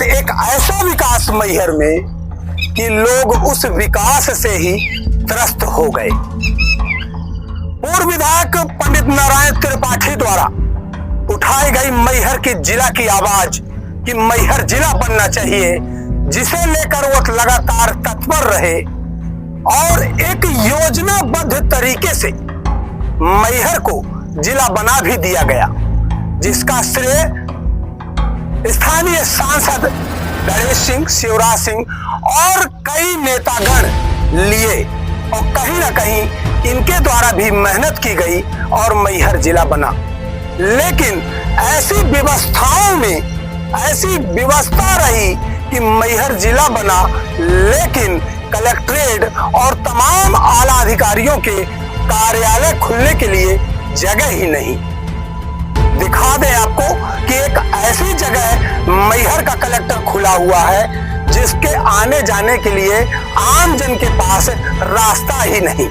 एक ऐसा विकास मैहर में कि लोग उस विकास से ही त्रस्त हो गए। पूर्व विधायक पंडित नारायण त्रिपाठी द्वारा उठाई गई मैहर की जिला की आवाज कि मैहर जिला बनना चाहिए, जिसे लेकर वो लगातार तत्पर रहे और एक योजनाबद्ध तरीके से मैहर को जिला बना भी दिया गया, जिसका श्रेय स्थानीय सांसद गणेश सिंह, शिवराज सिंह और कई नेतागण लिए और कहीं ना कहीं इनके द्वारा भी मेहनत की गई और मैहर जिला बना। लेकिन ऐसी व्यवस्थाओं में ऐसी व्यवस्था रही कि मैहर जिला बना, लेकिन कलेक्ट्रेट और तमाम आला अधिकारियों के कार्यालय खुलने के लिए जगह ही नहीं। दिखा दें आपको कि एक ऐसी जगह मैहर का कलेक्टर खुला हुआ है जिसके आने जाने के लिए आम जन के पास रास्ता ही नहीं।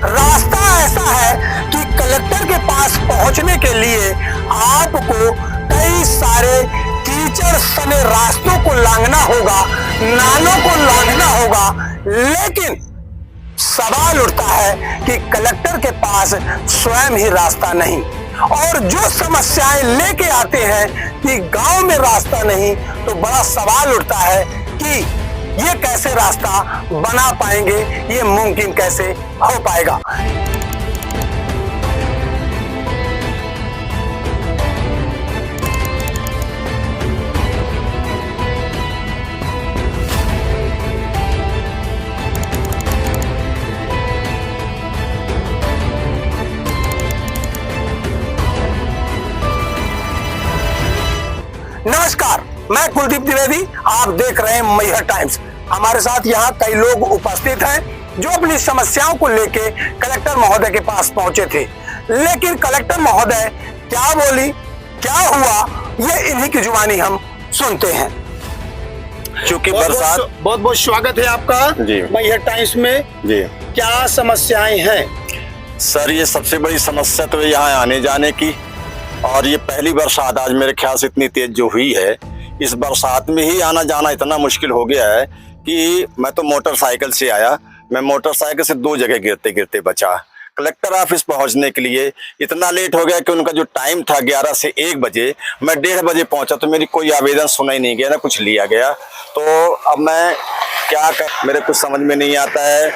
रास्ता ऐसा है कि कलेक्टर के पास पहुंचने के लिए आपको कई सारे कीचड़ सने रास्तों को लांघना होगा, नालों को लांघना होगा। लेकिन सवाल उठता है कि कलेक्टर के पास स्वयं ही रास्ता नहीं, और जो समस्याएं लेके आते हैं कि गांव में रास्ता नहीं, तो बड़ा सवाल उठता है कि ये कैसे रास्ता बना पाएंगे, ये मुमकिन कैसे हो पाएगा। नमस्कार, मैं कुलदीप द्विवेदी, आप देख रहे हैं मैहर टाइम्स। हमारे साथ यहाँ कई लोग उपस्थित हैं जो अपनी समस्याओं को लेके कलेक्टर महोदय के पास पहुंचे थे। लेकिन कलेक्टर महोदय क्या बोली, क्या हुआ, ये इन्हीं की जुबानी हम सुनते हैं। क्योंकि बरसात। बहुत बहुत स्वागत है आपका जी मैहर टाइम्स में जी। क्या समस्याएं हैं सर? ये सबसे बड़ी समस्या तो यहाँ आने जाने की, और ये पहली बरसात आज मेरे ख्याल से इतनी तेज जो हुई है, इस बरसात में ही आना जाना इतना मुश्किल हो गया है कि मैं तो मोटरसाइकिल से आया, मैं मोटरसाइकिल से 2 जगह गिरते गिरते बचा। कलेक्टर ऑफिस पहुंचने के लिए इतना लेट हो गया कि उनका जो टाइम था 11 से 1 बजे, मैं 1:30 बजे पहुंचा तो मेरी कोई आवेदन सुना ही नहीं गया, ना कुछ लिया गया। तो अब मैं क्या कर, मेरे कुछ समझ में नहीं आता है।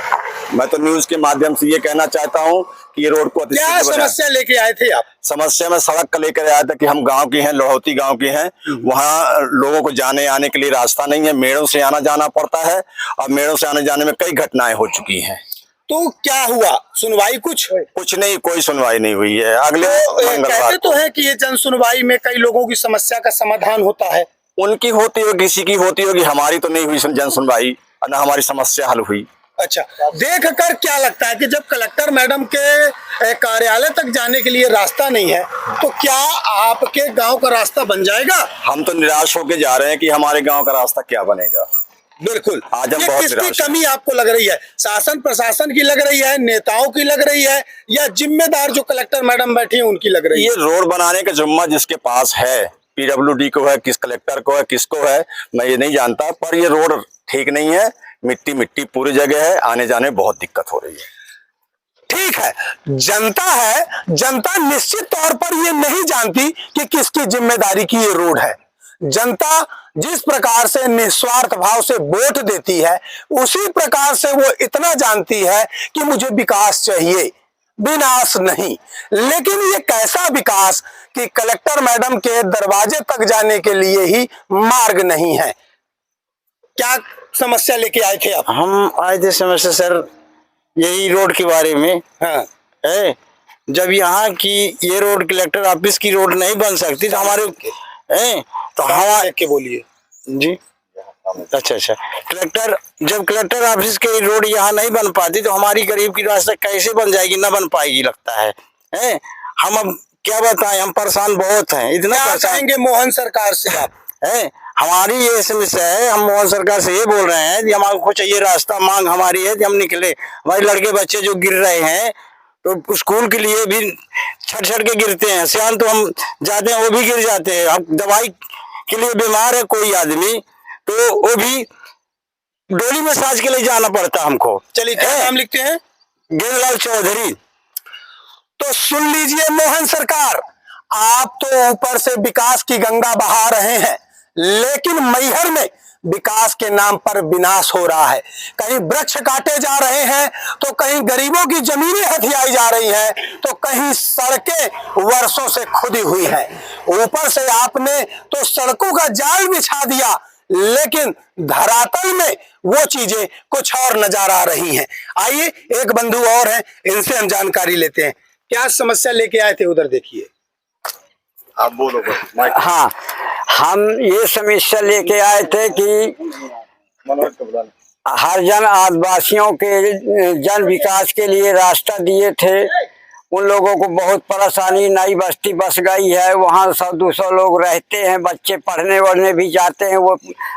मैं तो न्यूज के माध्यम से ये कहना चाहता हूँ कि ये रोड को क्या समस्या लेके आए थे आप? समस्या में सड़क का लेकर आया था कि हम गांव के हैं, लोहौती गांव के हैं, वहाँ लोगों को जाने आने के लिए रास्ता नहीं है, मेड़ों से आना जाना पड़ता है, और मेड़ों से आने जाने में कई घटनाएं हो चुकी हैं। तो क्या हुआ, सुनवाई कुछ नहीं, कोई सुनवाई नहीं हुई है। अगले कहते तो है कि ये जन सुनवाई में कई लोगों की समस्या का समाधान होता है। उनकी होती होगी, किसी की होती होगी, हमारी तो नहीं हुई जन सुनवाई, न हमारी समस्या हल हुई। अच्छा, देख कर क्या लगता है कि जब कलेक्टर मैडम के कार्यालय तक जाने के लिए रास्ता नहीं है, तो क्या आपके गांव का रास्ता बन जाएगा? हम तो निराश होकर जा रहे हैं कि हमारे गांव का रास्ता क्या बनेगा। बिल्कुल, आज हम बहुत किसकी कमी आपको लग रही है? शासन प्रशासन की लग रही है, नेताओं की लग रही है, या जिम्मेदार जो कलेक्टर मैडम बैठी है उनकी लग रही है? ये रोड बनाने का जिम्मा जिसके पास है, PWD को है, किस कलेक्टर को है, किसको है, मैं ये नहीं जानता, पर ये रोड ठीक नहीं है, मिट्टी मिट्टी पूरी जगह है, आने जाने में बहुत दिक्कत हो रही है। ठीक है, जनता है, जनता निश्चित तौर पर ये नहीं जानती कि किसकी जिम्मेदारी की ये रोड है। जनता जिस प्रकार से निस्वार्थ भाव से वोट देती है, उसी प्रकार से वो इतना जानती है कि मुझे विकास चाहिए, विनाश नहीं। लेकिन ये कैसा विकास कि कलेक्टर मैडम के दरवाजे तक जाने के लिए ही मार्ग नहीं है। क्या समस्या लेके आए थे आप? हम आए थे समस्या सर यही रोड के बारे में। हाँ, है जब यहाँ की ये रोड कलेक्टर ऑफिस की रोड नहीं बन सकती तो हमारे तो हमारे के बोलिए जी। अच्छा, जब कलेक्टर ऑफिस की रोड यहाँ नहीं बन पाती तो हमारी गरीब की रास्ता कैसे बन जाएगी, ना बन पाएगी लगता है। हम अब क्या बताएं, हम परेशान बहुत हैं। इतना चाहेंगे मोहन सरकार से आप? हमारी ये समस्या है, हम मोहन सरकार से ये बोल रहे हैं कि हमको चाहिए रास्ता, मांग हमारी है कि हम निकले। हमारे लड़के बच्चे जो गिर रहे हैं तो स्कूल के लिए भी छट के गिरते हैं, सियान तो हम जाते हैं वो भी गिर जाते हैं। अब दवाई के लिए बीमार है कोई आदमी, तो वो भी डोली में साज के लिए जाना पड़ता हमको। चलिए, क्या नाम लिखते हैं? गेंदलाल चौधरी। तो सुन लीजिए मोहन सरकार, आप तो ऊपर से विकास की गंगा बहा रहे हैं, लेकिन मैहर में विकास के नाम पर विनाश हो रहा है। कहीं वृक्ष काटे जा रहे हैं, तो कहीं गरीबों की जमीनें हथियाई जा रही हैं, तो कहीं सड़कें वर्षों से खुदी हुई हैं। ऊपर से आपने तो सड़कों का जाल बिछा दिया, लेकिन धरातल में वो चीजें कुछ और नजर आ रही हैं। आइए, एक बंधु और हैं, इनसे हम जानकारी लेते हैं। क्या समस्या लेके आए थे? उधर देखिए, आप बोलो बस। हाँ, हम ये समस्या लेके आए थे कि हरिजन आदिवासियों के जन विकास के लिए रास्ता दिए थे। उन लोगों को बहुत परेशानी, नई बस्ती बस गई है, वहाँ 100-200 लोग रहते हैं, बच्चे पढ़ने वढ़ने भी जाते हैं, वो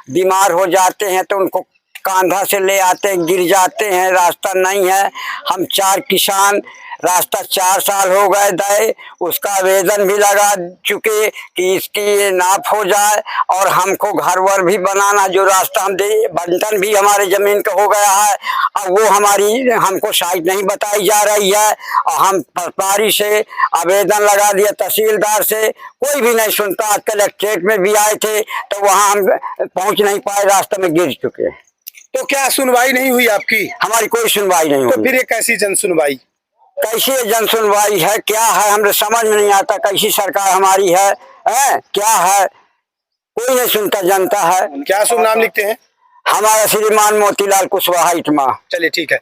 बीमार हो जाते हैं तो उनको कांधा से ले आते हैं, गिर जाते हैं, रास्ता नहीं है। हम 4 किसान, रास्ता 4 साल हो गए गए, उसका आवेदन भी लगा चुके कि इसकी नाप हो जाए, और हमको घर वर भी बनाना, जो रास्ता हम दे बंटन भी हमारे जमीन का हो गया है, अब वो हमारी हमको साइट नहीं बताई जा रही है। और हम पटवारी से आवेदन लगा दिया, तहसीलदार से, कोई भी नहीं सुनता। कलेक्ट्रेट में भी आए थे तो वहाँ हम पहुँच नहीं पाए, रास्ते में गिर चुके। तो क्या सुनवाई नहीं हुई आपकी? हमारी कोई सुनवाई नहीं तो हुई। फिर ये कैसी जन सुनवाई? कैसी जन सुनवाई है, क्या है, हमें समझ में नहीं आता। कैसी सरकार हमारी है, क्या है, कोई नहीं सुनता, जनता है। क्या शुभ नाम लिखते हैं? हमारा श्रीमान मोतीलाल कुशवाहा इटमा। चलिए, ठीक है।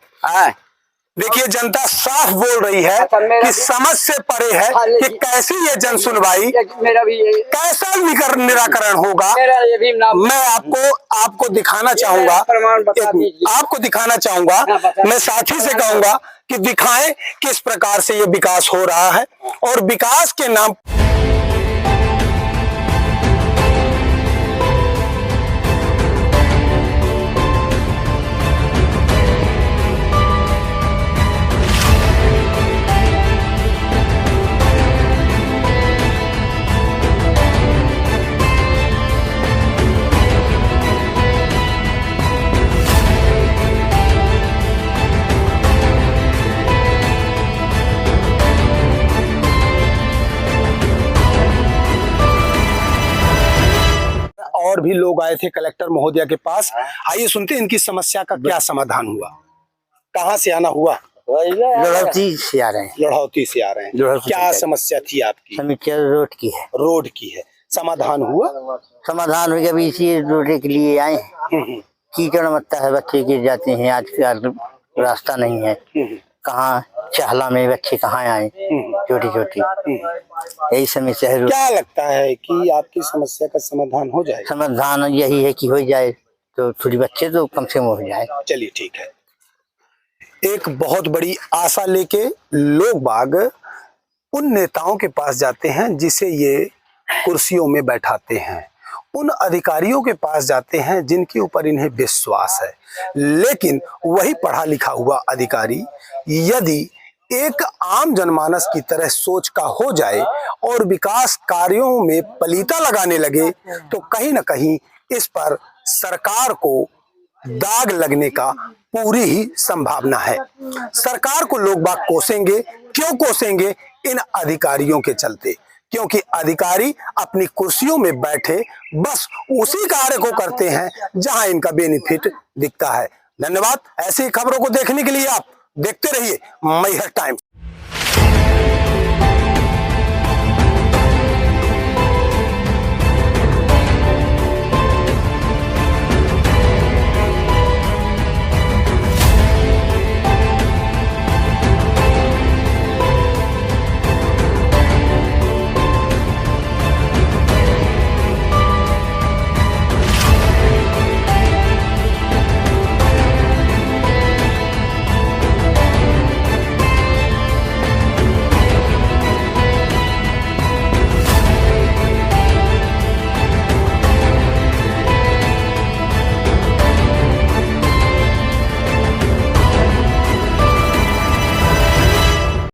देखिए, जनता साफ बोल रही है कि समझ से परे है कि कैसे ये जन सुनवाई, मेरा भी कैसा निराकरण होगा। ये भी मैं आपको दिखाना चाहूंगा, आपको दिखाना चाहूंगा। मैं साथी से कहूंगा कि दिखाएं किस प्रकार से ये विकास हो रहा है, और विकास के नाम और भी लोग आए थे कलेक्टर महोदया के पास। आइए सुनते हैं इनकी समस्या का क्या समाधान हुआ। कहाँ से आना हुआ? लड़ौती से आ रहे हैं। लड़ौती से आ रहे हैं। क्या समस्या थी आपकी? समस्या रोड की है। रोड की है। समाधान हुआ? समाधान हो गया, अभी इसी रोड के लिए आए। कीचड़ मचता है, बच्चे गिर जाते हैं, आजकल रास्ता नहीं है, कहाँ चहला में बच्चे कहाँ आए, छोटी छोटी, यही समस्या है। क्या लगता है कि आपकी समस्या का समाधान हो जाए? समाधान यही है कि हो जाए तो थोड़ी बच्चे तो कम से कम हो जाए। चलिए, ठीक है। एक बहुत बड़ी आशा लेके लोग बाग उन नेताओं के पास जाते हैं जिसे ये कुर्सियों में बैठाते हैं, उन अधिकारियों के पास जाते हैं जिनके ऊपर इन्हें विश्वास है। लेकिन वही पढ़ा लिखा हुआ अधिकारी यदि एक आम जनमानस की तरह सोच का हो जाए और विकास कार्यों में पलीता लगाने लगे, तो कहीं ना कहीं इस पर सरकार को दाग लगने का पूरी ही संभावना है। सरकार को लोग बाग कोसेंगे। क्यों कोसेंगे? इन अधिकारियों के चलते, क्योंकि अधिकारी अपनी कुर्सियों में बैठे बस उसी कार्य को करते हैं जहां इनका बेनिफिट दिखता है। धन्यवाद। ऐसी खबरों को देखने के लिए आप देखते रहिए मैहर टाइम्स।